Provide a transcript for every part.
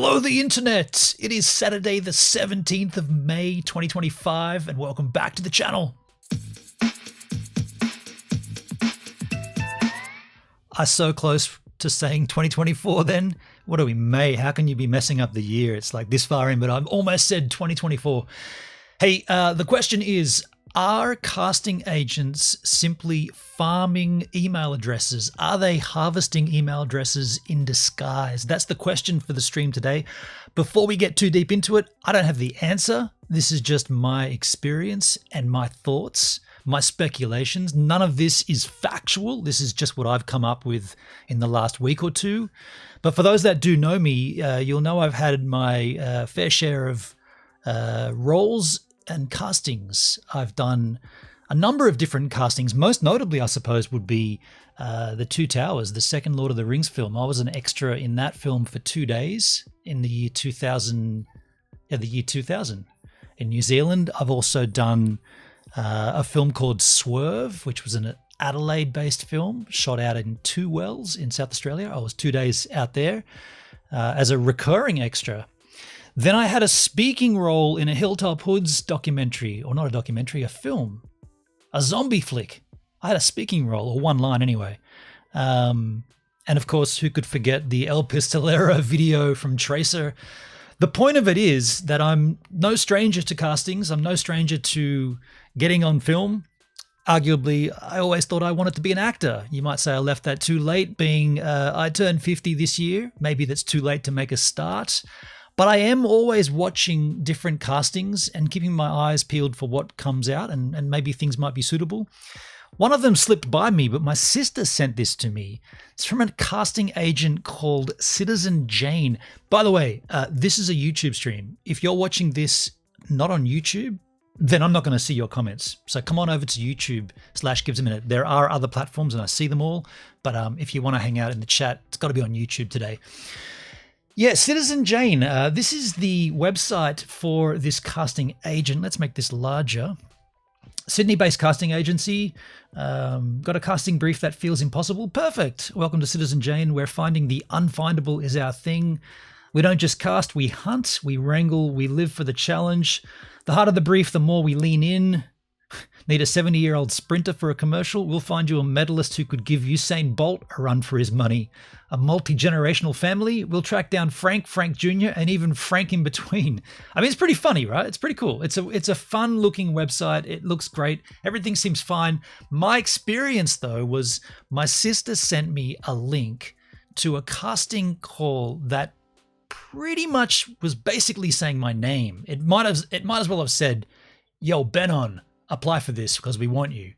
Hello, the internet! It is Saturday, the 17th of May, 2025, and welcome back to the channel. I'm so close to saying 2024 then. What are we, May? How can you be messing up the year? It's like this far in, but I've almost said 2024. Hey, the question is, are casting agents simply farming email addresses? Are they harvesting email addresses in disguise? That's the question for the stream today. Before we get too deep into it, I don't have the answer. This is just my experience and my thoughts, my speculations. None of this is factual. This is just what I've come up with in the last week or two. But for those that do know me, you'll know I've had my fair share of roles and castings. I've done a number of different castings. Most notably, I suppose, would be The Two Towers, the second Lord of the Rings film. I was an extra in that film for 2 days in the year 2000. Yeah, the year 2000 in New Zealand. I've also done a film called Swerve, which was an Adelaide-based film shot out in Two Wells in South Australia. I was 2 days out there as a recurring extra. Then I had a speaking role in a Hilltop Hoods documentary, or not a documentary, a film, a zombie flick. I had a speaking role, or one line anyway. And of course, who could forget the El Pistolero video from Tracer? The point of it is that I'm no stranger to castings. I'm no stranger to getting on film. Arguably, I always thought I wanted to be an actor. You might say I left that too late, being I turned 50 this year. Maybe that's too late to make a start. But I am always watching different castings and keeping my eyes peeled for what comes out, and maybe things might be suitable. One of them slipped by me, but my sister sent this to me. It's from a casting agent called Citizen Jane. By the way, this is a YouTube stream. If you're watching this not on YouTube, then I'm not going to see your comments. So come on over to YouTube/GivesAMinute. There are other platforms and I see them all. But if you want to hang out in the chat, it's got to be on YouTube today. Yeah, Citizen Jane. This is the website for this casting agent. Let's make this larger. Sydney-based casting agency. Got a casting brief that feels impossible. Perfect. Welcome to Citizen Jane, where finding the unfindable is our thing. We don't just cast, we hunt, we wrangle, we live for the challenge. The harder the brief, the more we lean in. Need a 70-year-old sprinter for a commercial? We'll find you a medalist who could give Usain Bolt a run for his money. A multi-generational family? We'll track down Frank, Frank Jr., and even Frank in between. I mean, it's pretty funny, right? It's pretty cool. It's a fun-looking website. It looks great. Everything seems fine. My experience, though, was my sister sent me a link to a casting call that pretty much was basically saying my name. It might as well have said, "Yo, Benon, apply for this because we want you."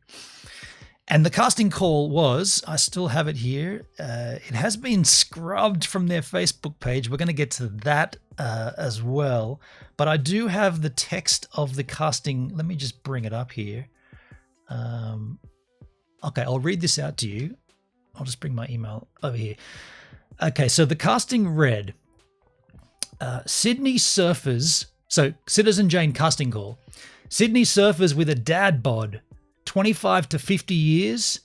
And the casting call was, I still have it here. It has been scrubbed from their Facebook page. We're going to get to that as well. But I do have the text of the casting. Let me just bring it up here. Okay, I'll read this out to you. I'll just bring my email over here. Okay, so the casting read, Sydney surfers, so Citizen Jane casting call. Sydney surfers with a dad bod, 25 to 50 years,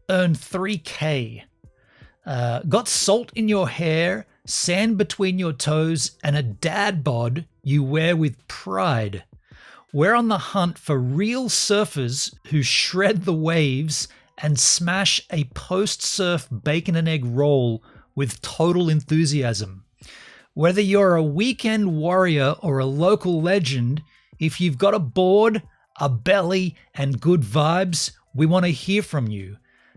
earn 3K. Got salt in your hair, sand between your toes, and a dad bod you wear with pride. We're on the hunt for real surfers who shred the waves and smash a post-surf bacon and egg roll with total enthusiasm. Whether you're a weekend warrior or a local legend, if you've got a board, a belly, and good vibes, we want to hear from you.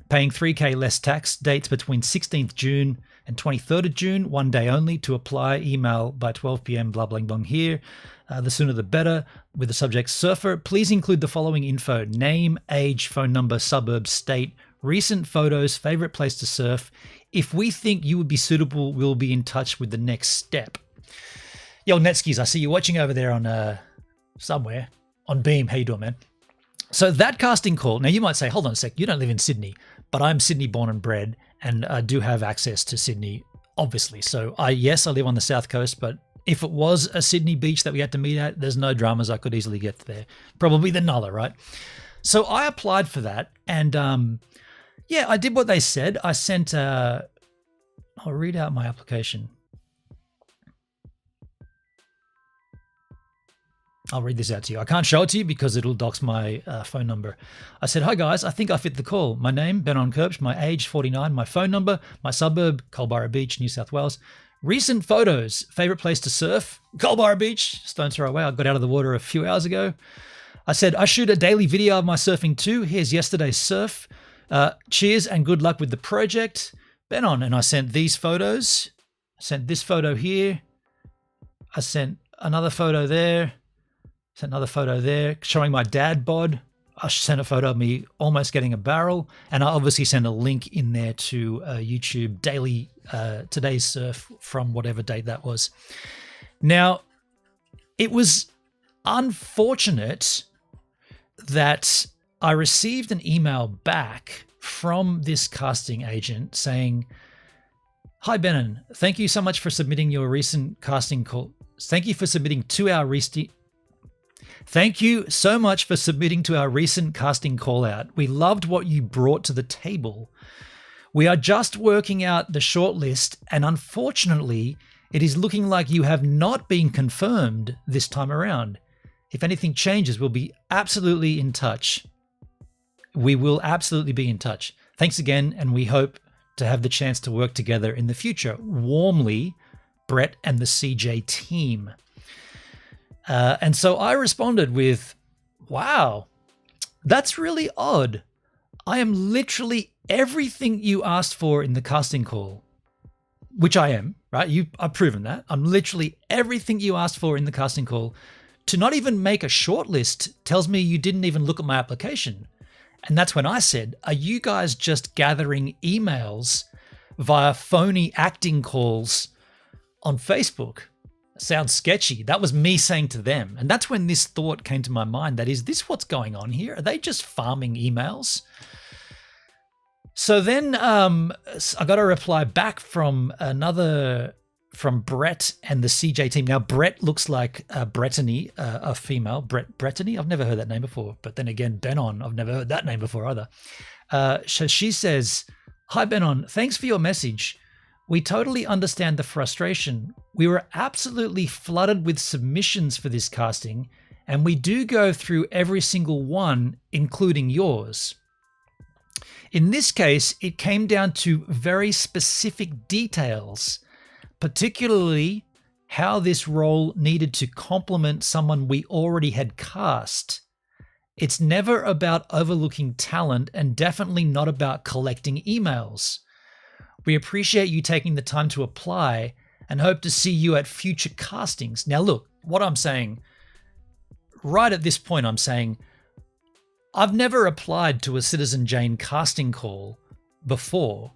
Paying 3K less tax, dates between 16th June and 23rd of June, 1 day only. To apply, email by 12 p.m, blah, blah, blah here. The sooner the better. With the subject surfer, please include the following info: name, age, phone number, suburb, state, recent photos, favorite place to surf. If we think you would be suitable, we'll be in touch with the next step. Yo, Netskis, I see you watching over there on somewhere on Beam. How you doing, man? So that casting call, now you might say, hold on a sec, you don't live in Sydney, but I'm Sydney born and bred, and I do have access to Sydney, obviously. So yes, I live on the south coast, but if it was a Sydney beach that we had to meet at, there's no dramas. I could easily get there. Probably the Nulla, right? So I applied for that, and yeah, I did what they said. I sent, I'll read out my application. I'll read this out to you. I can't show it to you because it'll dox my phone number. I said, hi guys, I think I fit the call. My name, Benon Kirch, my age, 49, my phone number, my suburb, Culburra Beach, New South Wales. Recent photos, favorite place to surf, Culburra Beach, stone's throw away. I got out of the water a few hours ago. I said, I shoot a daily video of my surfing too. Here's yesterday's surf. Cheers and good luck with the project. Benon, and I sent these photos. I sent this photo here. I sent another photo there. Sent another photo there showing my dad bod. I sent a photo of me almost getting a barrel. And I obviously sent a link in there to YouTube daily today's surf from whatever date that was. Now, it was unfortunate that I received an email back from this casting agent saying, hi, Benon, thank you so much for submitting your recent casting call. Thank you for submitting to our Thank you so much for submitting to our recent casting call out. We loved what you brought to the table. We are just working out the shortlist, and unfortunately, it is looking like you have not been confirmed this time around. If anything changes, we'll be absolutely in touch. We will absolutely be in touch. Thanks again, and we hope to have the chance to work together in the future. Warmly, Brett and the CJ team. And so I responded with, wow, that's really odd. I am literally everything you asked for in the casting call, which I am, right? I've proven that. I'm literally everything you asked for in the casting call. To not even make a shortlist tells me you didn't even look at my application. And that's when I said, are you guys just gathering emails via phony acting calls on Facebook? Sounds sketchy. That was me saying to them. And that's when this thought came to my mind, that is this what's going on here? Are they just farming emails? So then I got a reply back from Brett and the CJ team. Now, Brett looks like Brittany, a female. Brittany? I've never heard that name before. But then again, Benon, I've never heard that name before either. So she says, hi, Benon, thanks for your message. We totally understand the frustration. We were absolutely flooded with submissions for this casting, and we do go through every single one, including yours. In this case, it came down to very specific details, particularly how this role needed to complement someone we already had cast. It's never about overlooking talent and definitely not about collecting emails. We appreciate you taking the time to apply and hope to see you at future castings. Now, look, what I'm saying, right at this point, I'm saying, I've never applied to a Citizen Jane casting call before,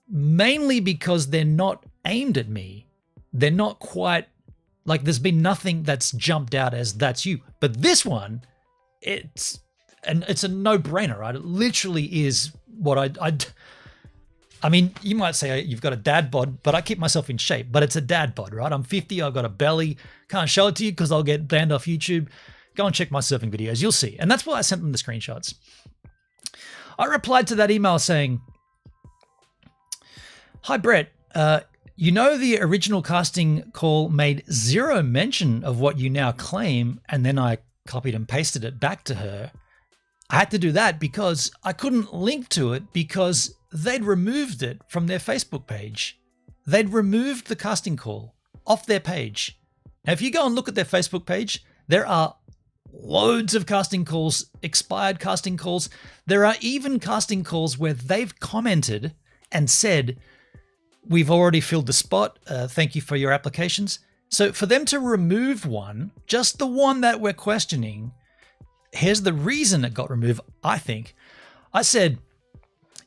mainly because they're not aimed at me. They're not quite, like there's been nothing that's jumped out as that's you. But this one, it's a no-brainer, right? It literally is what I mean, you might say you've got a dad bod, but I keep myself in shape. But it's a dad bod, right? I'm 50, I've got a belly. Can't show it to you because I'll get banned off YouTube. Go and check my surfing videos, you'll see. And that's why I sent them the screenshots. I replied to that email saying, hi, Brett. You know the original casting call made zero mention of what you now claim, and then I copied and pasted it back to her. I had to do that because I couldn't link to it because they'd removed it from their Facebook page. They'd removed the casting call off their page. Now, if you go and look at their Facebook page, there are loads of casting calls, expired casting calls. There are even casting calls where they've commented and said, we've already filled the spot. Thank you for your applications. So for them to remove one, just the one that we're questioning, here's the reason it got removed, I think. I said,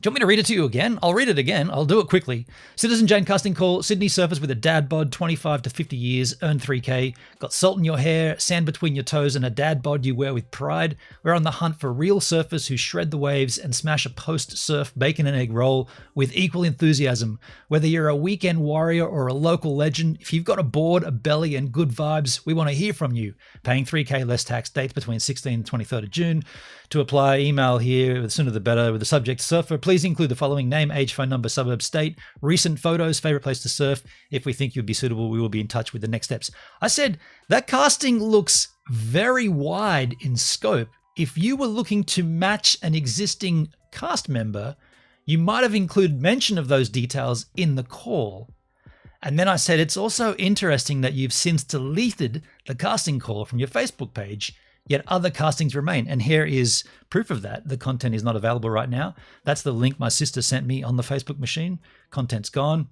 do you want me to read it to you again? I'll read it again. I'll do it quickly. Citizen Jane casting call, Sydney surfers with a dad bod, 25 to 50 years, earn 3K, got salt in your hair, sand between your toes, and a dad bod you wear with pride. We're on the hunt for real surfers who shred the waves and smash a post-surf bacon and egg roll with equal enthusiasm. Whether you're a weekend warrior or a local legend, if you've got a board, a belly, and good vibes, we want to hear from you. Paying 3K less tax, dates between 16th and 23rd of June. To apply, email here, the sooner the better, with the subject surfer. Please please include the following: name, age, phone number, suburb, state, recent photos, favorite place to surf. If we think you'd be suitable, we will be in touch with the next steps. I said, that casting looks very wide in scope. If you were looking to match an existing cast member, you might have included mention of those details in the call. And then I said, it's also interesting that you've since deleted the casting call from your Facebook page, yet other castings remain. And here is proof of that. The content is not available right now. That's the link my sister sent me on the Facebook machine. Content's gone.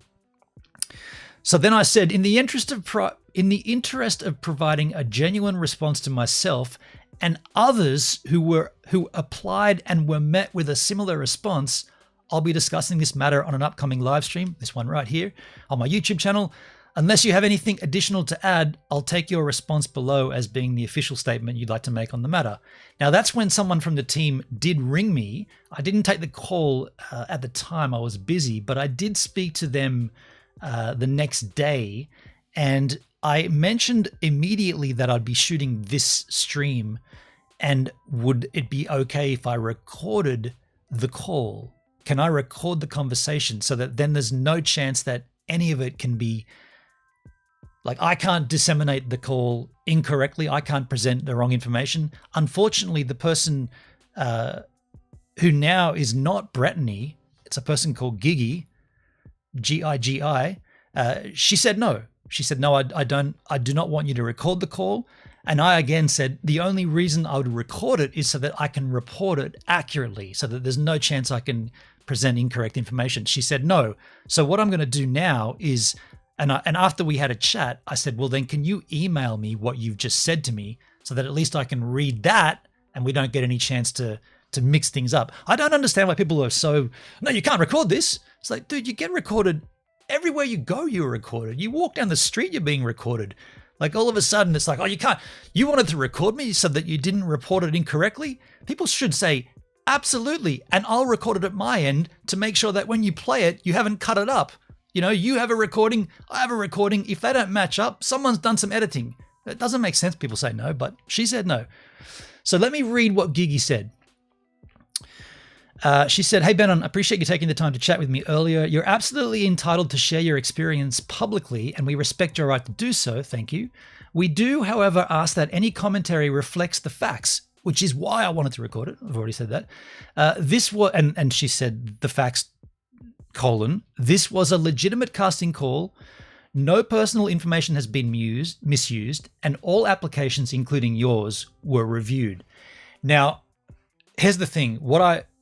So then I said, in the interest of providing a genuine response to myself and others who applied and were met with a similar response, I'll be discussing this matter on an upcoming live stream, this one right here, on my YouTube channel. Unless you have anything additional to add, I'll take your response below as being the official statement you'd like to make on the matter. Now, that's when someone from the team did ring me. I didn't take the call at the time. I was busy, but I did speak to them the next day. And I mentioned immediately that I'd be shooting this stream, and would it be okay if I recorded the call? Can I record the conversation so that then there's no chance that any of it can be, like, I can't disseminate the call incorrectly. I can't present the wrong information. Unfortunately, the person who now is not Brittany, it's a person called Gigi, G-I-G-I, she said no. She said, no, I do not want you to record the call. And I again said, the only reason I would record it is so that I can report it accurately, so that there's no chance I can present incorrect information. She said, no. So what I'm going to do now is, and after we had a chat, I said, well, then can you email me what you've just said to me so that at least I can read that and we don't get any chance to mix things up. I don't understand why people are so, no, you can't record this. It's like, dude, you get recorded. Everywhere you go, you're recorded. You walk down the street, you're being recorded. Like, all of a sudden it's like, oh, you can't, you wanted to record me so that you didn't report it incorrectly? People should say, absolutely. And I'll record it at my end to make sure that when you play it, you haven't cut it up. You know, you have a recording, I have a recording. If they don't match up, someone's done some editing. It doesn't make sense. People say no, but she said no. So let me read what Gigi said. She said, hey, Benon, appreciate you taking the time to chat with me earlier. You're absolutely entitled to share your experience publicly, and we respect your right to do so. Thank you. We do, however, ask that any commentary reflects the facts, which is why I wanted to record it. I've already said that. This was, and she said the facts, this was a legitimate casting call. No personal information has been misused, and all applications, including yours, were reviewed. Now, here's the thing.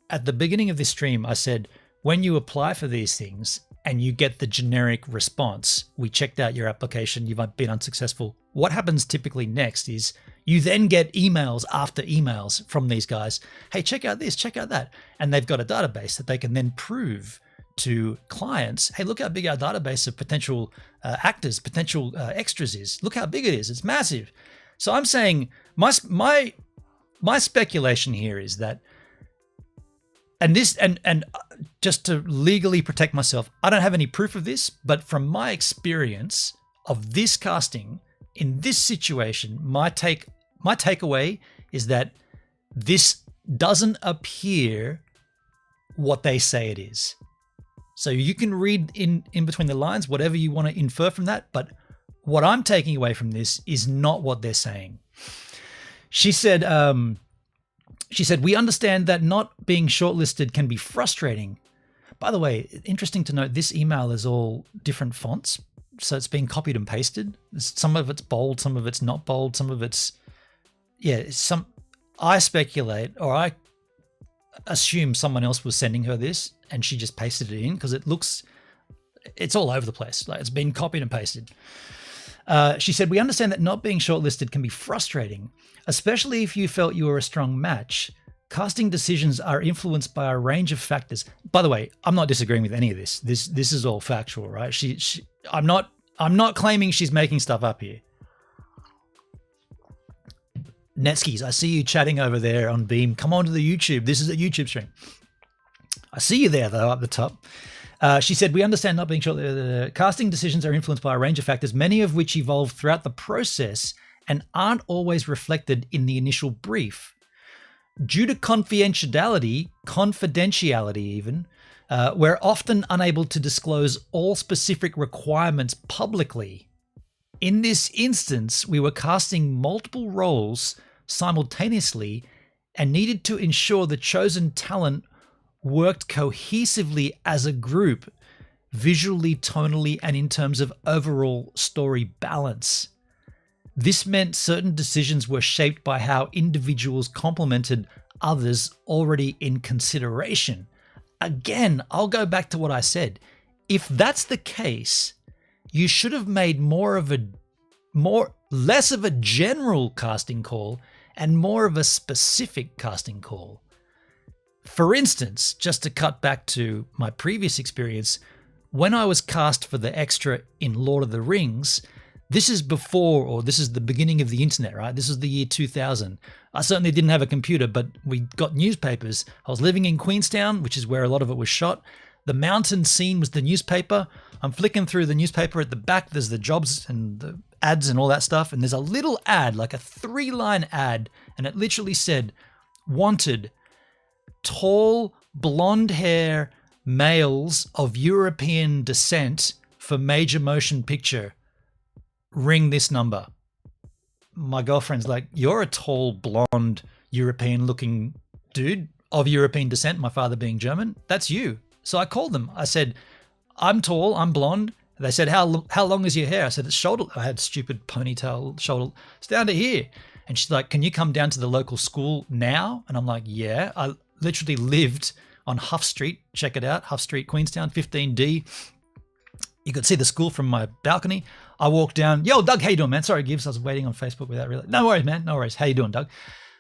At the beginning of this stream, I said, when you apply for these things and you get the generic response, we checked out your application, you've been unsuccessful. What happens typically next is you then get emails after emails from these guys. Hey, check out this, check out that. And they've got a database that they can then prove to clients. Hey, look how big our database of potential actors, potential extras is. Look how big it is. It's massive. So I'm saying my speculation here is that, and just to legally protect myself, I don't have any proof of this, but from my experience of this casting in this situation, my takeaway is that this doesn't appear what they say it is. So you can read in between the lines, whatever you want to infer from that. But what I'm taking away from this is not what they're saying. She said, we understand that not being shortlisted can be frustrating. By the way, interesting to note, this email is all different fonts. So it's being copied and pasted. Some of it's bold, some of it's not bold, some of it's, I speculate, or I assume someone else was sending her this and she just pasted it in because it's all over the place. Like, it's been copied and pasted. She said, we understand that not being shortlisted can be frustrating, especially if you felt you were a strong match. Casting decisions are influenced by a range of factors. By the way, I'm not disagreeing with any of this. This is all factual, right? I'm not claiming she's making stuff up here. Netskis, I see you chatting over there on Beam. Come on to the YouTube. This is a YouTube stream. I see you there, though, up the top. She said, we understand not being sure casting decisions are influenced by a range of factors, many of which evolve throughout the process and aren't always reflected in the initial brief. Due to confidentiality even, we're often unable to disclose all specific requirements publicly. In this instance, we were casting multiple roles simultaneously and needed to ensure the chosen talent worked cohesively as a group, visually, tonally, and in terms of overall story balance. This meant certain decisions were shaped by how individuals complemented others already in consideration. Again, I'll go back to what I said. If that's the case, you should have made less of a general casting call and more of a specific casting call. For instance, just to cut back to my previous experience, when I was cast for the extra in Lord of the Rings, this is the beginning of the internet, right? This is the year 2000. I certainly didn't have a computer, but we got newspapers. I was living in Queenstown, which is where a lot of it was shot. The mountain scene was the newspaper. I'm flicking through the newspaper. At the back, there's the jobs and the ads and all that stuff. And there's a little ad, like a 3-line ad. And it literally said, wanted tall, blonde hair males of European descent for major motion picture. Ring this number. My girlfriend's like, you're a tall, blonde, European-looking dude of European descent, my father being German. That's you. So I called them. I said, I'm tall, I'm blonde. They said, how long is your hair? I said, it's shoulder. I had stupid ponytail shoulder. It's down to here. And she's like, can you come down to the local school now? And I'm like, yeah. I literally lived on Huff Street. Check it out. Huff Street, Queenstown, 15D. You could see the school from my balcony. I walked down. Yo, Doug, how you doing, man? Sorry, Gibbs. I was waiting on Facebook without really. No worries, man. No worries. How you doing, Doug?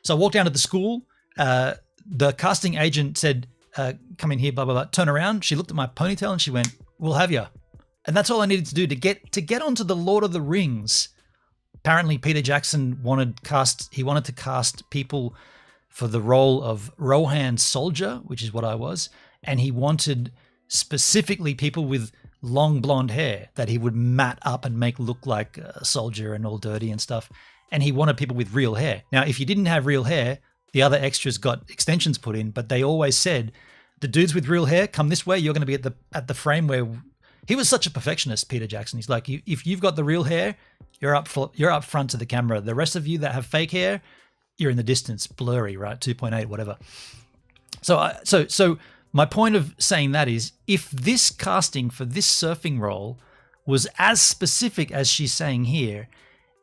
So I walked down to the school. The casting agent said, come in here, blah, blah, blah. Turn around. She looked at my ponytail and she went, we'll have you. And that's all I needed to do to get onto the Lord of the Rings. Apparently, Peter Jackson wanted to cast people for the role of Rohan Soldier, which is what I was. And he wanted specifically people with long blonde hair that he would mat up and make look like a soldier and all dirty and stuff. And he wanted people with real hair. Now, if you didn't have real hair, the other extras got extensions put in, but they always said, the dudes with real hair, come this way. You're going to be at the frame where he was such a perfectionist, Peter Jackson. He's like, if you've got the real hair, you're up front to the camera. The rest of you that have fake hair, you're in the distance, blurry, right? 2.8, whatever. So my point of saying that is, if this casting for this surfing role was as specific as she's saying here,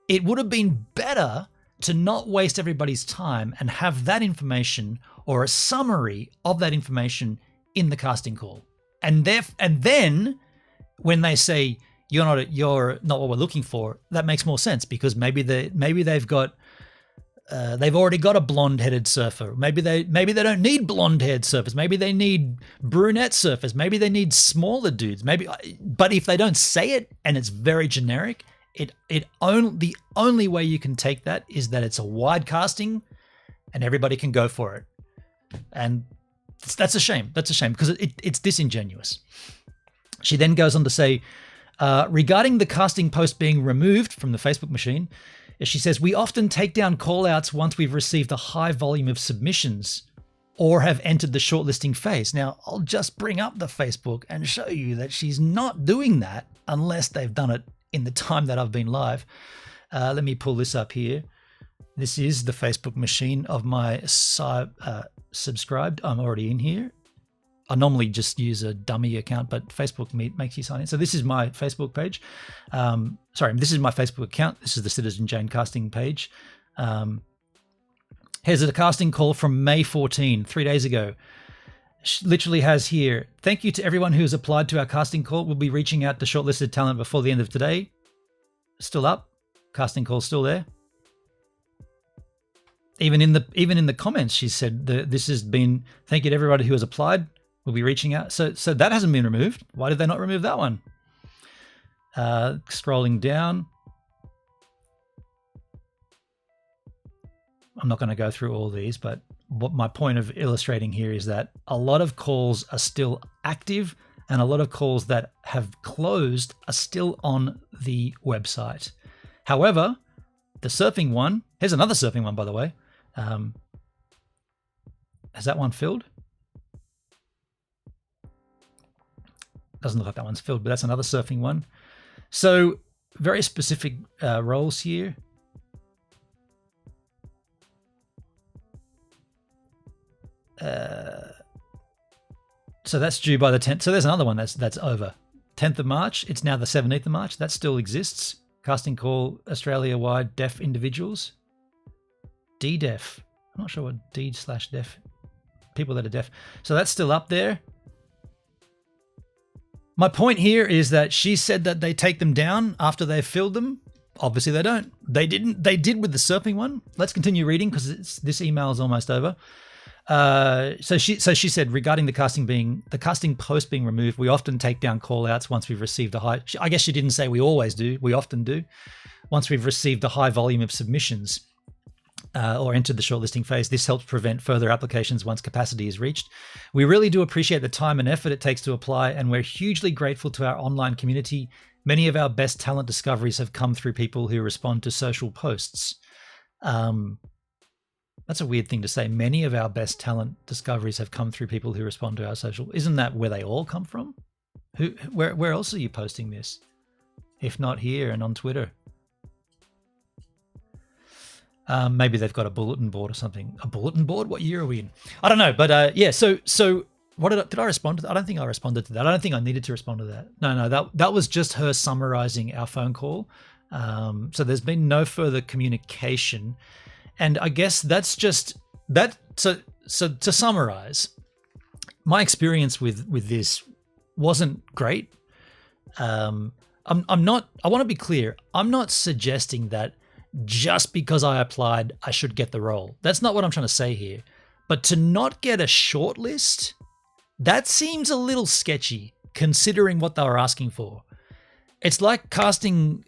it would have been better to not waste everybody's time and have that information or a summary of that information in the casting call. And then when they say you're not what we're looking for, that makes more sense, because maybe they've already got a blonde-headed surfer. Maybe they don't need blonde-haired surfers. Maybe they need brunette surfers. Maybe they need smaller dudes. But if they don't say it and it's very generic, the only way you can take that is that it's a wide casting and everybody can go for it. And that's a shame. That's a shame because it's disingenuous. She then goes on to say, regarding the casting post being removed from the Facebook machine, she says, we often take down call-outs once we've received a high volume of submissions or have entered the shortlisting phase. Now, I'll just bring up the Facebook and show you that she's not doing that unless they've done it in the time that I've been live. Let me pull this up here. This is the Facebook machine of my subscribed. I'm already in here. I normally just use a dummy account, but Facebook makes you sign in. So this is my Facebook page. This is my Facebook account. This is the Citizen Jane casting page. Here's a casting call from May 14, 3 days ago. She literally has here, thank you to everyone who has applied to our casting call. We'll be reaching out to shortlisted talent before the end of today. Still up. Casting call still there. Even in the comments, she said this has been, thank you to everybody who has applied. We'll be reaching out. So that hasn't been removed. Why did they not remove that one? Scrolling down. I'm not going to go through all these, but what my point of illustrating here is that a lot of calls are still active and a lot of calls that have closed are still on the website. However, the surfing one, here's another surfing one, by the way. Has that one filled? Doesn't look like that one's filled, but that's another surfing one. So very specific roles here. So that's due by the 10th. So there's another one that's over. 10th of March. It's now the 17th of March. That still exists. Casting call Australia-wide deaf individuals. D-deaf. I'm not sure what D/deaf. People that are deaf. So that's still up there. My point here is that she said that they take them down after they've filled them. Obviously they don't. They didn't. They did with the surfing one. Let's continue reading because this email is almost over. So she said regarding the casting post being removed, we often take down call outs once we've received a high. I guess she didn't say we always do. We often do. Once we've received a high volume of submissions or entered the shortlisting phase, this helps prevent further applications once capacity is reached. We really do appreciate the time and effort it takes to apply, and we're hugely grateful to our online community. Many of our best talent discoveries have come through people who respond to social posts. That's a weird thing to say. Many of our best talent discoveries have come through people who respond to our social. Isn't that where they all come from? Where else are you posting this? If not here and on Twitter. Maybe they've got a bulletin board or something. A bulletin board? What year are we in? I don't know. But yeah, so what did I respond to that? I don't think I responded to that. I don't think I needed to respond to that. No, that was just her summarizing our phone call. So there's been no further communication. And I guess that's just that. So to summarize, my experience with this wasn't great. I'm not. I want to be clear. I'm not suggesting that just because I applied, I should get the role. That's not what I'm trying to say here. But to not get a shortlist, that seems a little sketchy considering what they were asking for. It's like casting,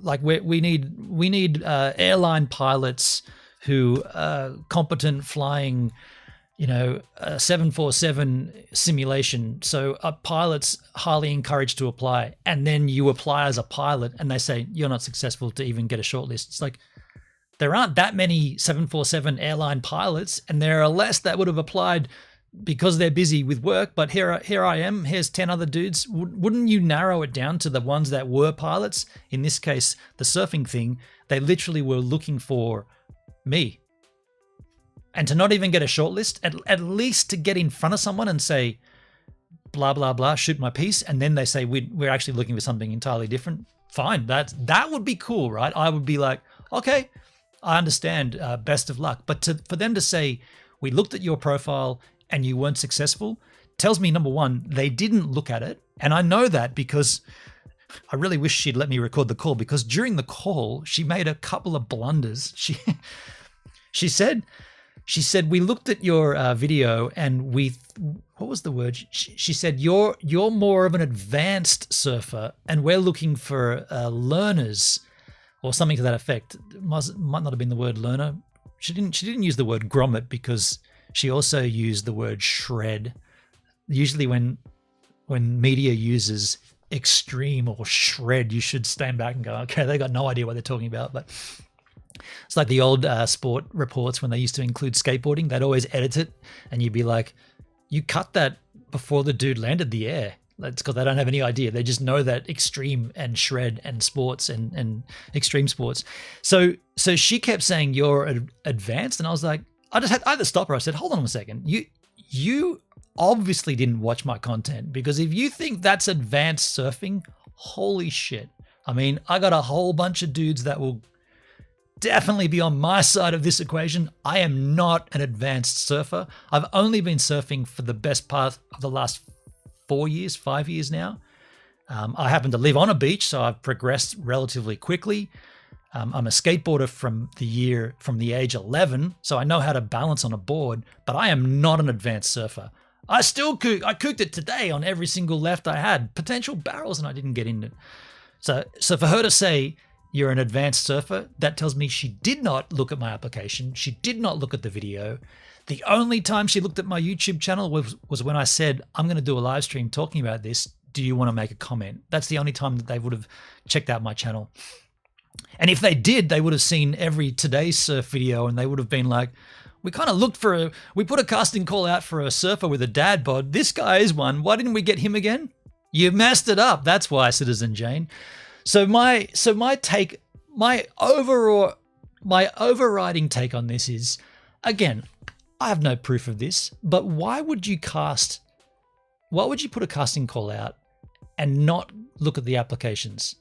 like we need airline pilots who are competent flying, a 747 simulation. So a pilot's highly encouraged to apply, and then you apply as a pilot and they say you're not successful to even get a shortlist. It's like there aren't that many 747 airline pilots, and there are less that would have applied because they're busy with work. But here I am. Here's 10 other dudes. Wouldn't you narrow it down to the ones that were pilots? In this case, the surfing thing, they literally were looking for me. And to not even get a shortlist, at least to get in front of someone and say, blah, blah, blah, shoot my piece. And then they say, we're actually looking for something entirely different. Fine. That would be cool, right? I would be like, okay, I understand. Best of luck. But for them to say, we looked at your profile and you weren't successful, tells me, number one, they didn't look at it. And I know that because I really wish she'd let me record the call, because during the call, she made a couple of blunders. She said, we looked at your video and what was the word? She said, you're more of an advanced surfer and we're looking for learners or something to that effect. It might not have been the word learner. She didn't use the word grommet because she also used the word shred. Usually when media uses extreme or shred, you should stand back and go, okay, they got no idea what they're talking about. But it's like the old sport reports when they used to include skateboarding. They'd always edit it and you'd be like, you cut that before the dude landed the air. That's because they don't have any idea. They just know that extreme and shred and sports and extreme sports. So she kept saying you're advanced, and I was like, I had to stop her. I said, hold on a second. You obviously didn't watch my content, because if you think that's advanced surfing, holy shit. I mean, I got a whole bunch of dudes that will definitely be on my side of this equation. I am not an advanced surfer. I've only been surfing for the best part of the last 5 years now. I happen to live on a beach, so I've progressed relatively quickly. I'm a skateboarder from the age 11, so I know how to balance on a board, but I am not an advanced surfer. I cooked it today on every single left I had, potential barrels, and I didn't get in it. So for her to say you're an advanced surfer, that tells me she did not look at my application. She did not look at the video. The only time she looked at my YouTube channel was when I said, I'm going to do a live stream talking about this. Do you want to make a comment? That's the only time that they would have checked out my channel. And if they did, they would have seen every Today's Surf video and they would have been like, We kind of looked for we put a casting call out for a surfer with a dad bod. This guy is one. Why didn't we get him again? You messed it up. That's why, Citizen Jane. So my overriding take on this is, again, I have no proof of this, but why would you put a casting call out and not look at the applications?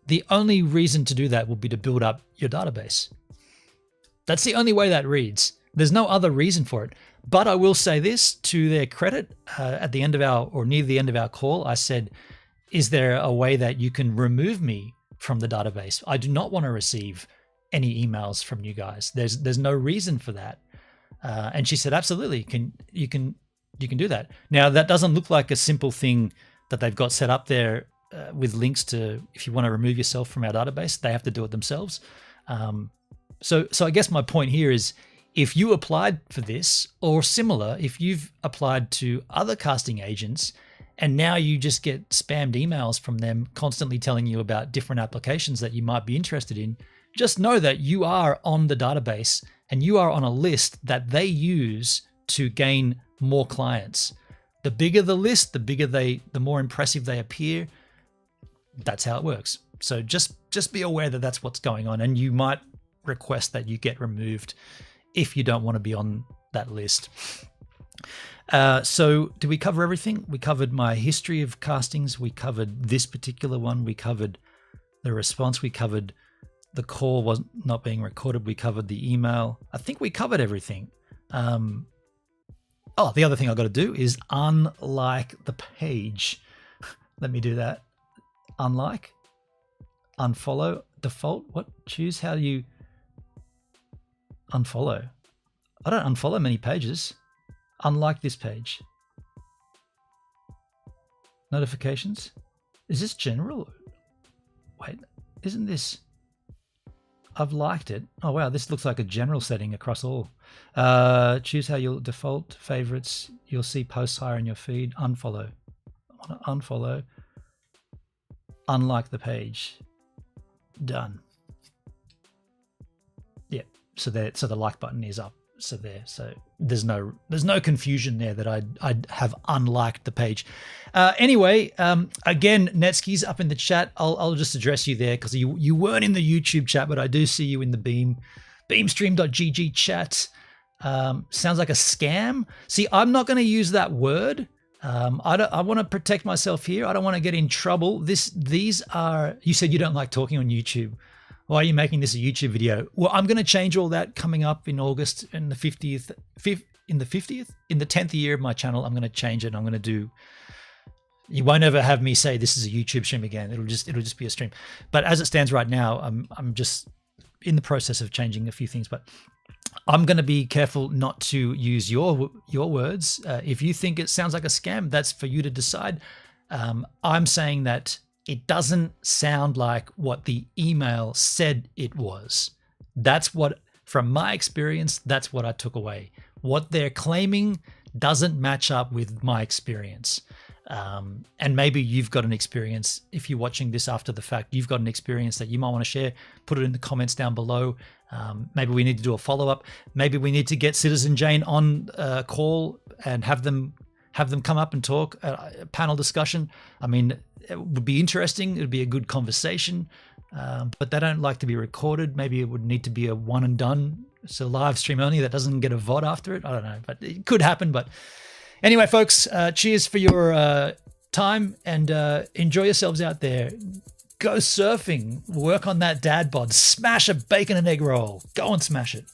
The only reason to do that will be to build up your database. That's the only way that reads. There's no other reason for it. But I will say this to their credit, at the end of near the end of our call, I said, is there a way that you can remove me from the database? I do not want to receive any emails from you guys. There's no reason for that. And she said, absolutely, you can do that. Now, that doesn't look like a simple thing that they've got set up there with links to, if you want to remove yourself from our database, they have to do it themselves. So I guess my point here is, if you applied for this or similar, if you've applied to other casting agents and now you just get spammed emails from them constantly telling you about different applications that you might be interested in, just know that you are on the database and you are on a list that they use to gain more clients. The bigger the list, the more impressive they appear. That's how it works. So just be aware that that's what's going on, and you might request that you get removed if you don't want to be on that list. So did we cover everything? We covered my history of castings. We covered this particular one. We covered the response. We covered the call was not being recorded. We covered the email. I think we covered everything. The other thing I've got to do is unlike the page. Let me do that. Unlike, unfollow, default. What? Choose how you unfollow. I don't unfollow many pages. Unlike this page. Notifications. Is this general? Wait, isn't this? I've liked it. Oh wow, this looks like a general setting across all. Choose how you'll default favorites. You'll see posts higher in your feed. Unfollow. I want to unfollow. Unlike the page. Done. Yeah. So the like button is up. So there's no confusion there that I'd have unliked the page. Anyway, again, Netski's up in the chat. I'll just address you there because you weren't in the YouTube chat, but I do see you in the beamstream.gg chat. Sounds like a scam. See, I'm not going to use that word. I want to protect myself here. I don't want to get in trouble. These are. You said you don't like talking on YouTube. Why are you making this a YouTube video? Well, I'm going to change all that coming up in August in the 10th year of my channel. I'm going to change it. I'm going to do. You won't ever have me say this is a YouTube stream again. It'll just be a stream. But as it stands right now, I'm just in the process of changing a few things. But I'm going to be careful not to use your words. If you think it sounds like a scam, that's for you to decide. I'm saying that it doesn't sound like what the email said it was. That's what, from my experience, that's what I took away. What they're claiming doesn't match up with my experience. And maybe you've got an experience, if you're watching this after the fact, you've got an experience that you might want to share, put it in the comments down below. Maybe we need to do a follow-up. Maybe we need to get Citizen Jane on a call and have them come up and talk, a panel discussion. I mean, it would be interesting. It would be a good conversation, but they don't like to be recorded. Maybe it would need to be a one and done. It's a live stream only that doesn't get a VOD after it. I don't know, but it could happen. But anyway, folks, cheers for your time and enjoy yourselves out there. Go surfing, work on that dad bod, smash a bacon and egg roll. Go and smash it.